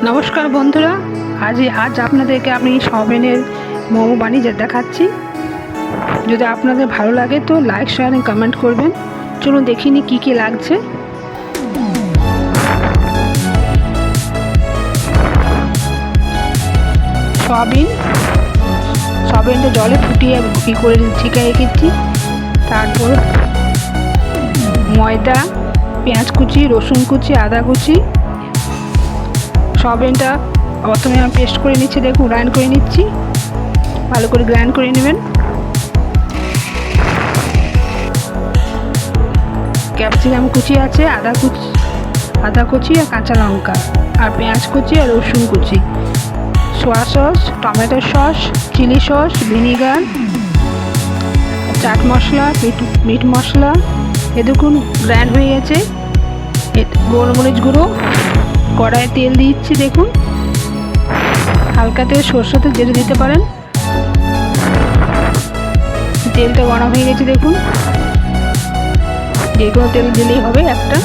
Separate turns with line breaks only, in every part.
নমস্কার বন্ধুরা, আজ আপনাদেরকে আমি সয়াবিনের মোমো বানিয়ে দেখাচ্ছি। যদি আপনাদের ভালো লাগে তো লাইক শেয়ার এবং কমেন্ট করবেন। চলুন দেখিনি কি কি লাগছে। সয়াবিনটা জলে ফুটিয়ে করে ঢেকে রেখেছি। তারপর ময়দা, পেঁয়াজ কুচি, রসুন কুচি, আদা কুচি। সয়াবিনটা প্রথমে আমি পেস্ট করে নিচ্ছি, দেখুন গ্রাইন্ড করে নিচ্ছি। ভালো করে গ্রাইন্ড করে নেবেন। ক্যাপসিকাম কুচি আছে, আদা কুচি আর কাঁচা লঙ্কা, আর পেঁয়াজ কুচি আর রসুন কুচি, soya sauce, tomato sauce, chilli sauce, vinegar, chaat masala, meat masala. এ দেখুন গ্রাইন্ড হয়ে গেছে। গোলমরিচ গুঁড়ো, কড়াইয়ে তেল দিচ্ছি, দেখুন হালকা তেল, সরষে তেল যেটা দিতে পারেন। তেলটা গরম হয়ে গেছে, দেখুন যে কোনো তেল দিলেই হবে একটা।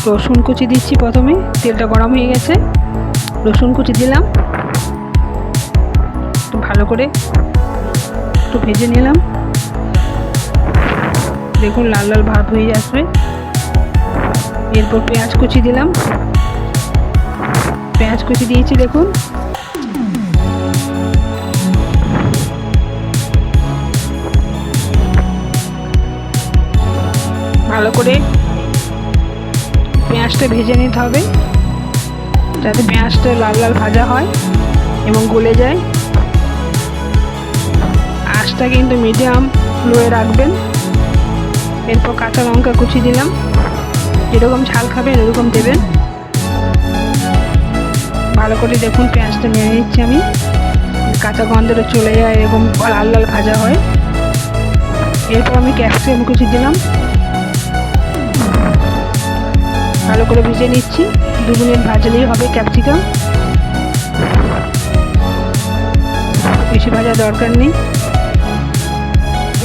রসুন কুচি দিচ্ছি প্রথমে, তেলটা গরম হয়ে গেছে, রসুন কুচি দিলাম, একটু ভালো করে একটু ভেজে নিলাম। দেখুন লাল লাল ভাব হয়ে আসবে। এরপর পেঁয়াজ কুচি দিলাম, পেঁয়াজ কুচি দিয়েছি, দেখুন ভালো করে পেঁয়াজটা ভেজে নিতে হবে, যাতে পেঁয়াজটা লাল লাল ভাজা হয় এবং গলে যায়। আঁচটা কিন্তু মিডিয়াম লোয়ে রাখবেন। এরপর কাঁচা লঙ্কা কুচি দিলাম, যেরকম ঝাল খাবেন এরকম দেবেন। ভালো করে দেখুন পেঁয়াজটা নিয়ে নিচ্ছি আমি, কাঁচা গন্ধটা চলে যায়, এরকম লাল লাল ভাজা হয়। এরপর আমি ক্যাপসিকাম কুচি দিলাম, ভালো করে ভেজে নিচ্ছি। 2 মিনিট ভাজলেই হবে ক্যাপসিকাম, বেশি ভাজা দরকার নেই।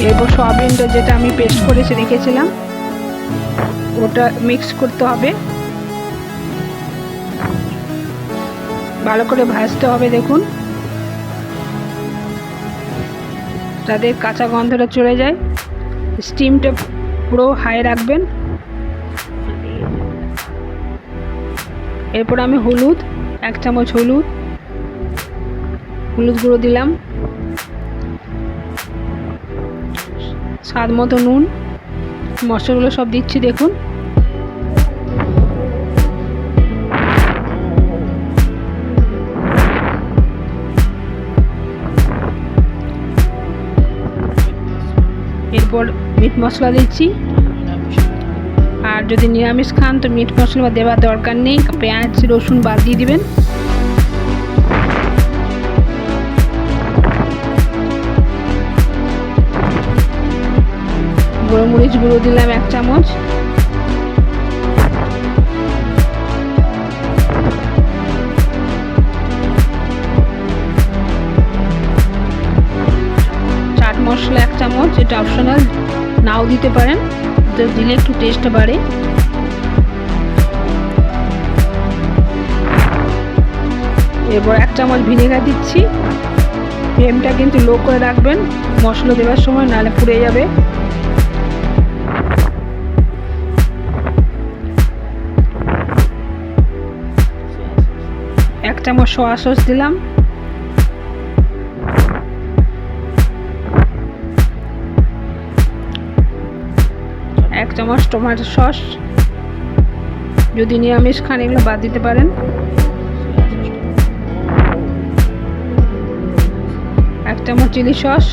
এরপর সয়াবিনটা যেটা আমি পেস্ট করে রেখেছিলাম ওটা মিক্স করতে হবে, ভালো করে ভাজতে হবে। দেখুন যাতে কাঁচা গন্ধটা চলে যায়। স্টিমটা পুরো হাই রাখবেন। এরপর আমি হলুদ, 1 চামচ হলুদ গুঁড়ো দিলাম, স্বাদ মতো নুন, মশলাগুলো সব দিচ্ছি, দেখুন এরপর মিট মশলা দিচ্ছি। আর যদি নিরামিষ খান তো মিট মশলা দেওয়ার দরকার নেই, পেঁয়াজ রসুন বাদ দিয়ে দিবেন। গোলমরিচ গুঁড়ো দিলাম 1 চামচ, চাট মশলা 1 চামচ, এটা অপশনাল, নাও দিতে পারেন, তো দিলে একটু টেস্ট বাড়ে। এরপর 1 চামচ ভিনেগার দিচ্ছি। ফ্লেমটা কিন্তু লো করে রাখবেন মশলা দেওয়ার সময়, নাহলে পুড়ে যাবে। এক চামচ সোয়া সস দিলাম, 1 চামচ টমেটো সস, যদি নিরামিষ খান এগুলো বাদ দিতে পারেন। 1 চামচ চিলি সস।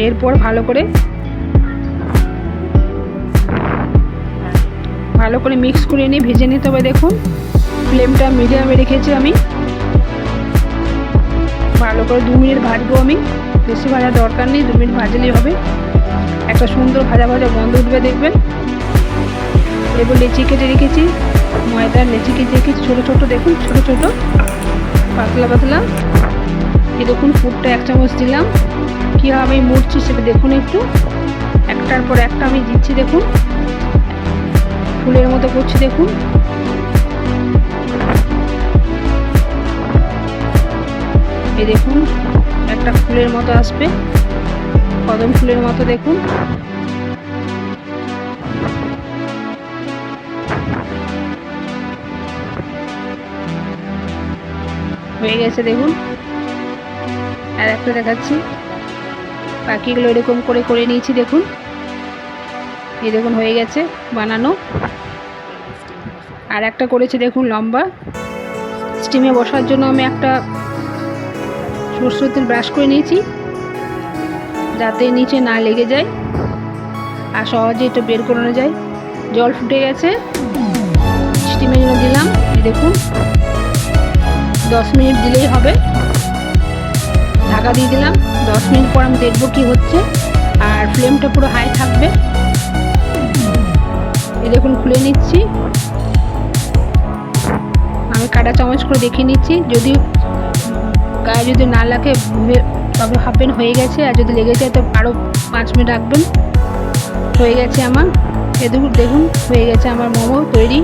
এরপর ভালো করে মিক্স করে নিয়ে ভেজে নিতে হবে। দেখুন ফ্লেমটা মিডিয়ামে রেখেছি আমি, ভালো করে 2 মিনিট ভাজবো আমি, বেশি ভাজা দরকার নেই, 2 মিনিট ভাজলেই হবে। একটা সুন্দর ভাজা ভাজা গন্ধ উঠবে দেখবেন। এরপর লেচি কেটে রেখেছি, ময়দার লেচি কেটে রেখেছি ছোটো ছোটো, দেখুন ছোটো ছোটো পাতলা পাতলা। এই দেখুন ফুডটা 1 চামচ দিলাম। কীভাবে আমি মুড়ছি সেটা দেখুন একটু। একটার পর একটা আমি দিচ্ছি দেখুন, ফুলের মতো করছি দেখুন। এই দেখুন একটা ফুলের মতো আসবে, কদম ফুলের মতো দেখুন। হয়ে গেছে দেখুন। আর একটা দেখাচ্ছি, বাকিগুলো এরকম করে করে নিয়েছি দেখুন। এই দেখুন হয়ে গেছে বানানো। আর একটা করেছি দেখুন লম্বা, স্টিমে বসার জন্য আমি একটা সরষের তেল ব্রাশ করে নিয়েছি যাতে নিচে না লেগে যায় আর সহজে এটা বের করানো যায়। জল ফুটে গেছে, স্টিমের জন্য দিলাম। এই দেখুন 10 মিনিট দিলেই হবে। ঢাকা দিয়ে দিলাম। 10 মিনিট পর আমি দেখবো কি হচ্ছে। আর ফ্লেমটা পুরো হাই থাকবে। এই দেখুন খুলে নিচ্ছি, আমি কাঁটা চামচ করে দেখে নিচ্ছি। যদি গায়ে যদি না লাগে তবে ভাববেন হয়ে গেছে, আর যদি লেগে যায় তো আরও 5 মিনিট রাখবেন। হয়ে গেছে আমার, এ দেখুন হয়ে গেছে আমার মোমো তৈরি।